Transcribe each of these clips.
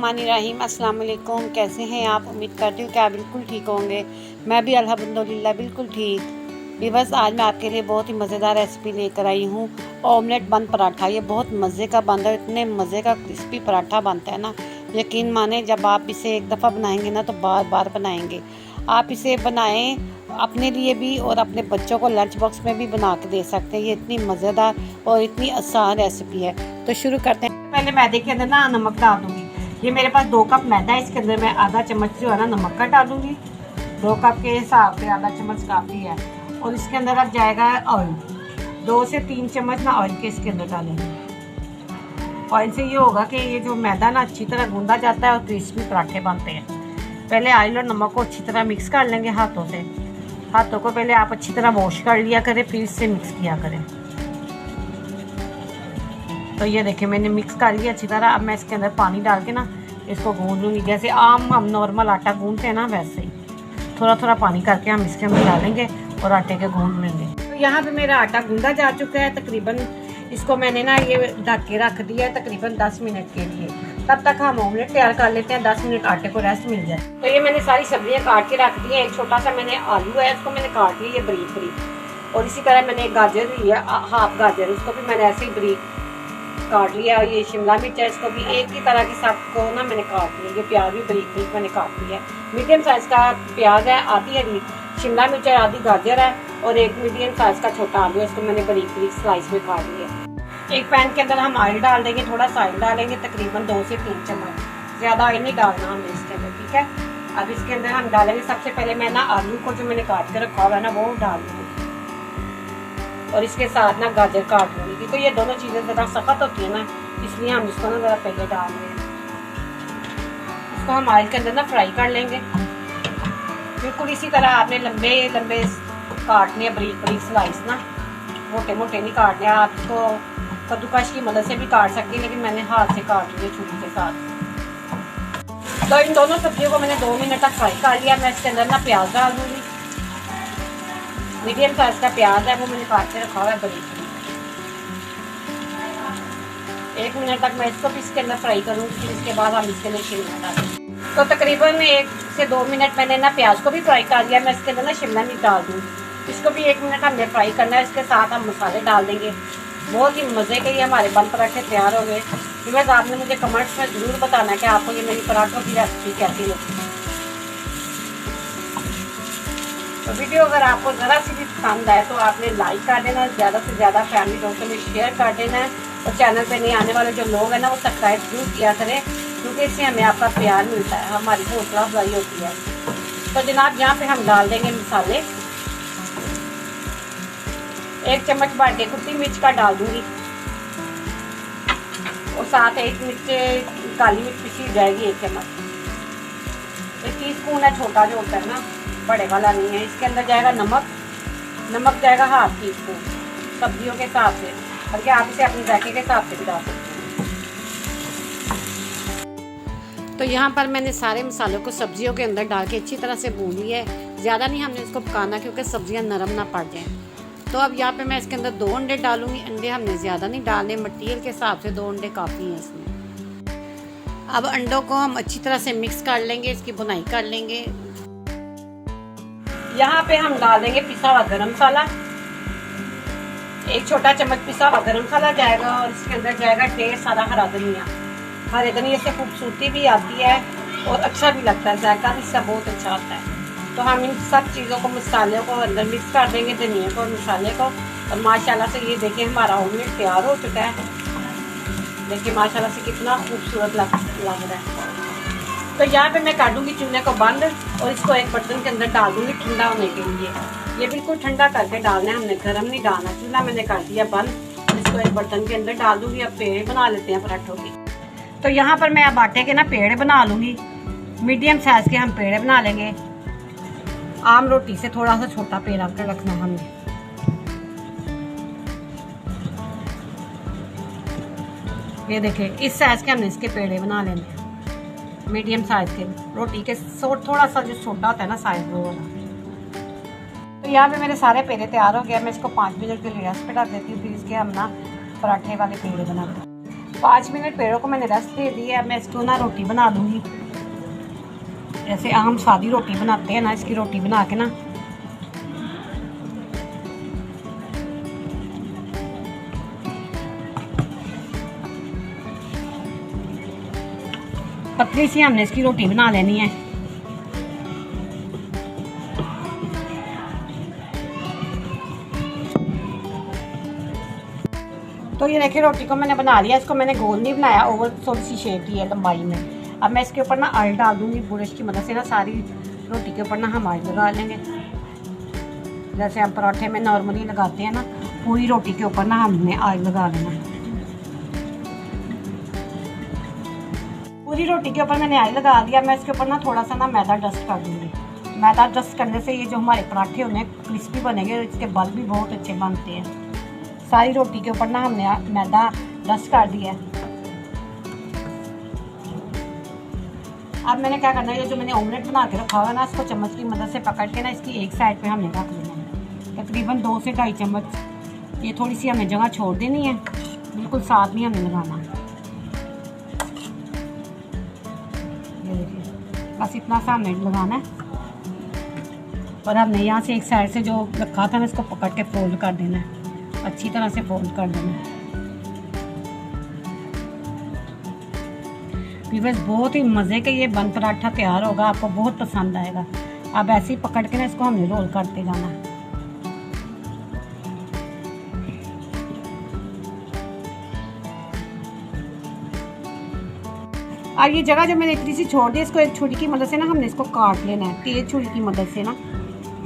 बिस्मिल्लाहिर्रहमानिर्रहीम। अस्सलाम वालेकुम। कैसे हैं आप? उम्मीद करती हूँ कि आप बिल्कुल ठीक होंगे। मैं भी अल्हम्दुलिल्लाह बिल्कुल ठीक। ये बस आज मैं आपके लिए बहुत ही मज़ेदार रेसिपी लेकर आई हूँ, ऑमलेट बन पराठा। ये बहुत मज़े का बनता है, इतने मज़े का क्रिस्पी पराठा बनता है ना, यकीन माने जब आप इसे एक दफ़ा बनाएंगे ना तो बार बार बनाएंगे। आप इसे बनाएं अपने लिए भी और अपने बच्चों को लंच बॉक्स में भी बना के दे सकते हैं। ये इतनी मज़ेदार और इतनी आसान रेसिपी है। तो शुरू करते हैं। पहले मैदे के अंदर ना नमक डाल दूँगी। ये मेरे पास 2 कप मैदा है, इसके अंदर मैं आधा चम्मच जो है ना नमक का डालूँगी। 2 कप के हिसाब से आधा चम्मच काफ़ी है। और इसके अंदर अब जाएगा ऑयल, 2 से 3 चम्मच ना ऑयल के इसके अंदर डालेंगे। ऑयल से ये होगा कि ये जो मैदा ना अच्छी तरह गूंदा जाता है और क्रिस्पी पराठे बनते हैं। पहले ऑयल और नमक को अच्छी तरह मिक्स कर लेंगे हाथों से। हाथों को पहले आप अच्छी तरह वॉश कर लिया करें, फिर इससे मिक्स किया करें। तो ये देखिए मैंने मिक्स कर लिया अच्छी तरह। अब मैं इसके अंदर पानी डाल के ना इसको गूंद लूँगी, जैसे आम हम नॉर्मल आटा गूंदते हैं ना वैसे ही थोड़ा थोड़ा पानी करके हम इसके अंदर डालेंगे और आटे के गूंद लेंगे। तो यहाँ पे मेरा आटा गूंदा जा चुका है तकरीबन। इसको मैंने ना ये ढक के रख दिया है तकरीबन 10 मिनट के लिए। तब तक हम ऑमलेट तैयार कर लेते हैं, 10 मिनट आटे को रेस्ट मिल जाए। तो ये मैंने सारी सब्जियां काट के रख दी है। एक छोटा सा मैंने आलू है, उसको मैंने काट लिया बारीक बारीक। और इसी तरह मैंने एक गाजर लिया, हाफ गाजर, उसको भी मैंने ऐसे ही बारीक काट लिया। और ये शिमला मिर्च है, इसको भी एक ही तरह के साथ को ना मैंने काट लिया। ये प्याज भी बारीक बारीक मैंने काट लिया है। मीडियम साइज़ का प्याज है, आधी हरी शिमला मिर्च है, आधी गाजर है और एक मीडियम साइज़ का छोटा आलू है, इसको मैंने बारीक बारीक स्लाइस में काट लिया। एक पैन के अंदर हम ऑयल डाल देंगे, थोड़ा सा ऑयल डालेंगे तकरीबन 2 से 3 चम्मच, ज़्यादा ऑयल नहीं डालना हमें इसके अंदर, ठीक है। अब इसके अंदर हम डालेंगे सबसे पहले मैं ना आलू को जो मैंने काट के रखा हुआ है ना वो डाल दूँगी और इसके साथ ना गाजर काट लूँगी, क्योंकि ये दोनों चीज़ें ज़रा सख्त होती है ना, इसलिए हम इसको ना ज़रा पहले डाल रहे हैं। इसको हम ऑयल के अंदर ना फ्राई कर लेंगे। बिल्कुल इसी तरह आपने लंबे लंबे काटने, बारीक बारीक स्लाइस ना, मोटे मोटे नहीं काटने। आप इसको कद्दूकश की मदद से भी काट सकती हैं, लेकिन मैंने हाथ से काट लिया छुरी के साथ। तो इन दोनों सब्जियों को मैंने 2 मिनट तक फ्राई कर लिया। मैं इसके अंदर ना प्याज डाल दूँगी। मीडियम साइज का प्याज है, वो मैंने काट के रखा हुआ है बारीक। 1 मिनट तक मैं इसको भी इसके अंदर फ्राई करूँगी, फिर इसके बाद हम इसके अंदर शिमला डालेंगे। तो तकरीबन 1 से 2 मिनट मैंने ना प्याज को भी फ्राई कर लिया। मैं इसके अंदर ना शिमला मिर्च डाल दूँगी, इसको भी 1 मिनट हमने फ्राई करना है। इसके साथ हम मसाले डाल देंगे। बहुत ही मज़े के ये हमारे बन पराठे तैयार हो गए। बस आपने मुझे कमेंट्स में ज़रूर बताना कि आपको ये मेरी पराठों की रेसिपी कैसी लगी। तो वीडियो अगर आपको ज़रा सी भी पसंद आए तो आपने लाइक कर देना, ज़्यादा से ज़्यादा फैमिली दोस्तों में शेयर कर देना है। और चैनल पे नहीं आने वाले जो लोग हैं ना वो सब्सक्राइब जरूर किया करें, क्योंकि इससे हमें आपका प्यार मिलता है, हमारी हौसला अफजाई होती है। तो जनाब यहाँ पे हम डाल देंगे मसाले। 1 चम्मच भर के कुटी मिर्च का डाल दूँगी और साथ 1 मिर्च काली मिर्च पिसी जाएगी 1 चम्मच। 1 टीस्पून है छोटा जो होता है ना, बड़े वाला नहीं है। इसके अंदर जाएगा नमक, नमक जाएगा ½ टीस्पून सब्जियों के हिसाब से, बल्कि आप इसे अपने जायके के हिसाब से भी डाल सकते हैं। तो यहाँ पर मैंने सारे मसालों को सब्जियों के अंदर डाल के अच्छी तरह से भून लिया है। ज़्यादा नहीं हमने इसको पकाना, क्योंकि सब्जियाँ नरम ना पड़ जाएँ। तो अब यहाँ पे मैं इसके अंदर 2 अंडे डालूँगी। अंडे हमने ज़्यादा नहीं डालने, मटीरियल के हिसाब से 2 अंडे काफ़ी हैं इसमें। अब अंडों को हम अच्छी तरह से मिक्स कर लेंगे, इसकी भुनाई कर लेंगे। यहाँ पे हम डाल देंगे पिसा हुआ गरम मसाला। 1 छोटा चम्मच पिसा हुआ गरम मसाला जाएगा और इसके अंदर जाएगा ढेर सारा हरा धनिया। हरे धनिया से खूबसूरती भी आती है और अच्छा भी लगता है, जायका भी इसका बहुत अच्छा आता है। तो हम इन सब चीज़ों को, मसाले को अंदर मिक्स कर देंगे, धनिया को और मसाले को। और माशाल्लाह से ये देखिए हमारा ऑमलेट तैयार हो चुका है। देखिए माशाल्लाह से कितना खूबसूरत लग रहा है। तो यहाँ पे मैं कर दूँगी चूल्हे को बंद और इसको एक बर्तन के अंदर डाल दूँगी ठंडा होने के लिए। ये बिल्कुल ठंडा करके डालना है, हमने गर्म नहीं डालना। चूल्हा मैंने कर दिया बंद और इसको एक बर्तन के अंदर डाल दूँगी। अब पेड़े बना लेते हैं पराठों की। तो यहाँ पर मैं अब आटे के ना पेड़े बना लूँगी। मीडियम साइज़ के हम पेड़े बना लेंगे। आम रोटी से थोड़ा सा छोटा पेड़ा कर रखना हमने। ये देखिए इस साइज़ के हमने इसके पेड़े बना लेने हैं, मीडियम साइज़ के। रोटी के थोड़ा सा जो छोटा होता है ना साइज़ वो वाला। तो यहाँ पे मेरे सारे पेड़े तैयार हो गया। मैं इसको 5 मिनट के लिए रेस्ट पे रख देती हूँ, फिर इसके हम ना पराठे वाले पेड़े बनाते हैं। 5 मिनट पेड़ों को मैंने रेस्ट दे दी है। अब मैं इसको ना रोटी बना दूँगी, जैसे आम सादी रोटी बनाते हैं ना, इसकी रोटी बना के ना पतली सी हमने इसकी रोटी बना लेनी है। तो ये देखिए रोटी को मैंने बना लिया। इसको मैंने गोल नहीं बनाया, ओवल थोड़ी सी शेप की है लंबाई में। अब मैं इसके ऊपर ना ऑयल डाल दूँगी ब्रश की मदद से ना, सारी रोटी के ऊपर ना हम ऑयल लगा लेंगे, जैसे हम पराठे में नॉर्मली लगाते हैं ना। पूरी रोटी के ऊपर ना हमने ऑयल लगा लेना है। पूरी रोटी के ऊपर मैंने ऑयल लगा दिया। मैं इसके ऊपर ना थोड़ा सा ना मैदा डस्ट कर दूँगी। मैदा डस्ट करने से ये जो हमारे पराठे होने क्रिस्पी बनेंगे, इसके बल भी बहुत अच्छे बनते हैं। सारी रोटी के ऊपर ना हमने मैदा डस्ट कर दिया है। अब मैंने क्या करना है, ये जो मैंने ऑमलेट बना के रखा हुआ है ना, इसको चम्मच की मदद से पकड़ के ना इसकी एक साइड पे हमने रख देना है, तकरीबन 2 से 2.5 चम्मच। ये थोड़ी सी हमें जगह छोड़ देनी है, बिल्कुल साथ नहीं हमें लगाना। ये देखिए बस इतना सा हमने लगाना है। और हमने यहाँ से एक साइड से जो रखा था ना, इसको पकड़ के फोल्ड कर देना है, अच्छी तरह से फोल्ड कर देना। बस बहुत ही मज़े का ये बन पराठा तैयार होगा, आपको बहुत पसंद आएगा। अब ऐसे ही पकड़ के ना इसको हमने रोल करते जाना है। अब ये जगह जो मैंने इतनी सी छोड़ दी, इसको एक छुरी की मदद से ना हमने इसको काट लेना है, तेज छुरी की मदद से ना।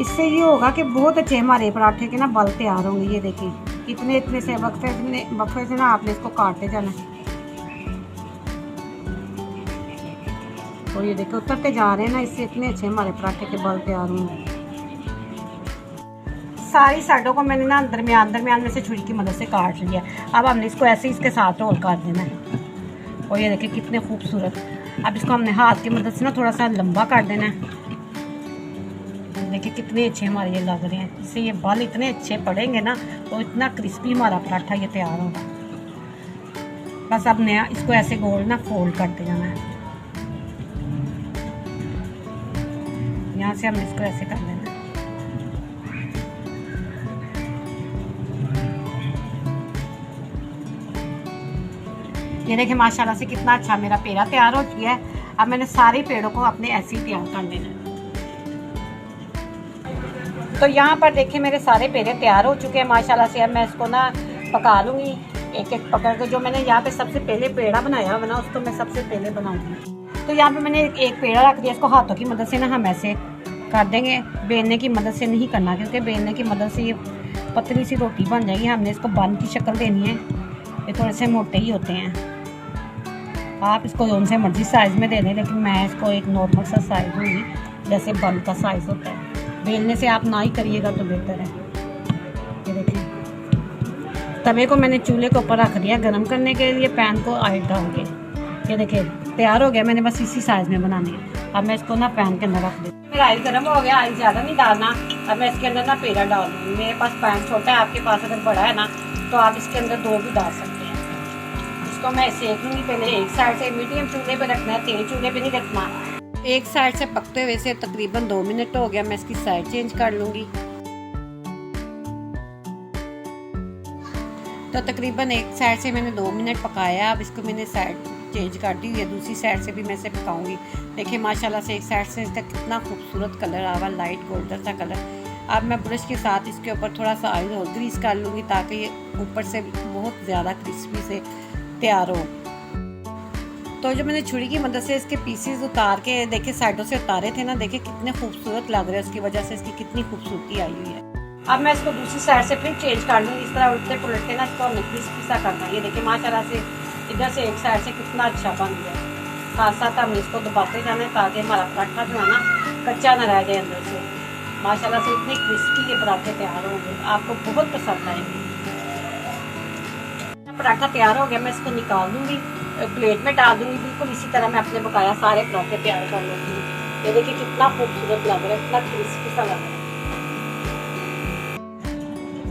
इससे ये होगा कि बहुत अच्छे हमारे पराठे के ना बल तैयार होंगे। ये देखिए इतने से वक्फे से ना आपने इसको काटते जाना है। और ये देखो उतरते जा रहे हैं ना, इससे इतने अच्छे हमारे पराठे के बल तैयार होंगे। सारी साइडों को मैंने ना दरमियान में से छुरी की मदद से काट लिया। अब हमने इसको ऐसे ही इसके साथ रोल कर देना है। और ये देखिए कितने खूबसूरत। अब इसको हमने हाथ की मदद से ना थोड़ा सा लंबा कर देना है। देखिए कितने अच्छे हमारे ये लग रहे हैं। इससे ये बाल इतने अच्छे पड़ेंगे ना, तो इतना क्रिस्पी हमारा पराठा ये तैयार होगा। बस अब नया इसको ऐसे गोल ना फोल्ड करते जाना है। यहाँ से हम इसको ऐसे कर लेना है। ये देखिए माशाल्लाह से कितना अच्छा मेरा पेड़ा तैयार हो चुका है। अब मैंने सारे पेड़ों को अपने ऐसे ही तैयार कर लेना है। तो यहाँ पर देखिए मेरे सारे पेड़े तैयार हो चुके हैं माशाल्लाह से। अब मैं इसको ना पका लूँगी, एक एक पकड़ के। जो मैंने यहाँ पे सबसे पहले पेड़ा बनाया हुआ ना, उसको मैं सबसे पहले बनाऊँगी। तो यहाँ पे मैंने एक पेड़ा रख दिया। इसको हाथों की मदद से ना हम ऐसे कर देंगे, बेलने की मदद से नहीं करना, क्योंकि बेलने की मदद से ये पतली सी रोटी बन जाएगी। हमने इसको बन की शक्ल देनी है। ये थोड़े से मोटे ही होते हैं, आप इसको कौन से मर्जी साइज़ में दे दें, लेकिन मैं इसको एक नॉर्मल सा साइज़ दूँगी, जैसे बन का साइज़ होता है। बेलने से आप ना ही करिएगा तो बेहतर है। ये देखिए तवे को मैंने चूल्हे के ऊपर रख दिया गर्म करने के लिए, पैन को ऑयल डाल के। ये देखिए तैयार हो गया। मैंने बस इसी साइज़ में बनानी है। अब मैं इसको ना पैन के अंदर रख दूँ। मेरा ऑयल गर्म हो गया, ऑयल ज़्यादा नहीं डालना। अब मैं इसके अंदर ना पेड़ा डाल दूँगी। मेरे पास पैन छोटा है, आपके पास अगर बड़ा है ना तो आप इसके अंदर 2 भी डाल सकते हैं। इसको मैं सेक लूँगी पहले एक साइड से। मीडियम चूल्हे पे रखना है, तेज चूल्हे पे नहीं रखना। एक साइड से पकते हुए से तकरीबन 2 मिनट हो गया। मैं इसकी साइड चेंज कर लूँगी। तो तकरीबन एक साइड से मैंने 2 मिनट पकाया। अब इसको मैंने साइड चेंज कर दी है, दूसरी साइड से भी मैं इसे पकाऊंगी। देखिए माशाल्लाह से एक साइड से इसका कितना खूबसूरत कलर आवा, लाइट गोल्डन सा कलर। अब मैं ब्रश के साथ इसके ऊपर थोड़ा सा ऑयल और ग्रीस कर लूँगी, ताकि ये ऊपर से बहुत ज़्यादा क्रिस्पी से तैयार हो। तो जो मैंने छुरी की मदद से इसके पीसेस उतार के देखिए साइडों से उतारे थे ना, देखिए कितने खूबसूरत लग रहे हैं। उसकी वजह से इसकी कितनी खूबसूरती आई हुई है। अब मैं इसको दूसरी साइड से फिर चेंज कर लूँगी। इस तरह उल्टे पुलटे ना इसको हमने क्रिस्पी सा करना है। ये देखिए माशाल्लाह से इधर से एक साइड से कितना अच्छा बन गया। साथ साथ हमने इसको दबाते जाना है, ताकि हमारा पराठा जो है ना कच्चा ना रह जाए अंदर से। माशाल्लाह से इतनी क्रिस्पी ये पराठे तैयार होंगे, आपको बहुत पसंद आएंगे। पराठा तैयार हो गया, मैं इसको निकाल दूँगी, प्लेट में डाल दूँगी। बिल्कुल इसी तरह मैं अपने बकाया सारे पराठे तैयार कर लूँगी। ये देखिए कितना खूबसूरत लग रहा है, इतना क्रिस्पी सा लग रहा है।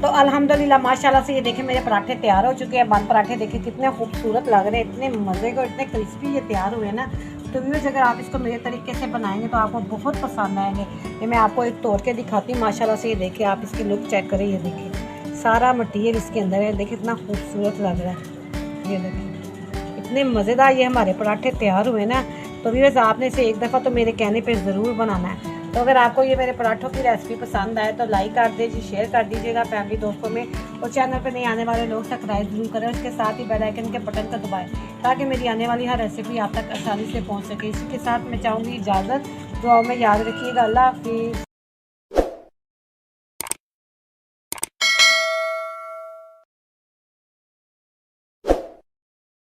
तो अल्हम्दुलिल्लाह माशाल्लाह से ये देखें मेरे पराठे तैयार हो चुके हैं। बंद पराठे देखें कितने खूबसूरत लग रहे हैं, इतने मज़े के, इतने क्रिस्पी ये तैयार हुए ना। तो व्यूअर्स अगर आप इसको मेरे तरीके से बनाएंगे तो आपको बहुत पसंद आएंगे। ये मैं आपको एक तोड़ के दिखाती हूँ। माशाल्लाह से ये देखिए, आप इसकी लुक चेक करें। ये देखिए सारा मटीरियल इसके अंदर है, देखिए इतना खूबसूरत लग रहा है। ये देखिए इतने मज़ेदार ये हमारे पराठे तैयार हुए ना। तो व्यूअर्स आपने इसे एक दफ़ा तो मेरे कहने पर ज़रूर बनाना है। तो अगर आपको ये मेरे पराठों की रेसिपी पसंद आए तो लाइक कर दीजिए, शेयर कर दीजिएगा फैमिली दोस्तों में, और चैनल पर नहीं आने वाले लोग सब्सक्राइब जरूर करें। उसके साथ ही बेल आइकन के बटन को दबाएं ताकि मेरी आने वाली हर रेसिपी आप तक आसानी से पहुंच सके। इसी के साथ मैं चाहूँगी इजाज़त, दुआओं में याद रखिएगा। अल्लाह हाफिज़।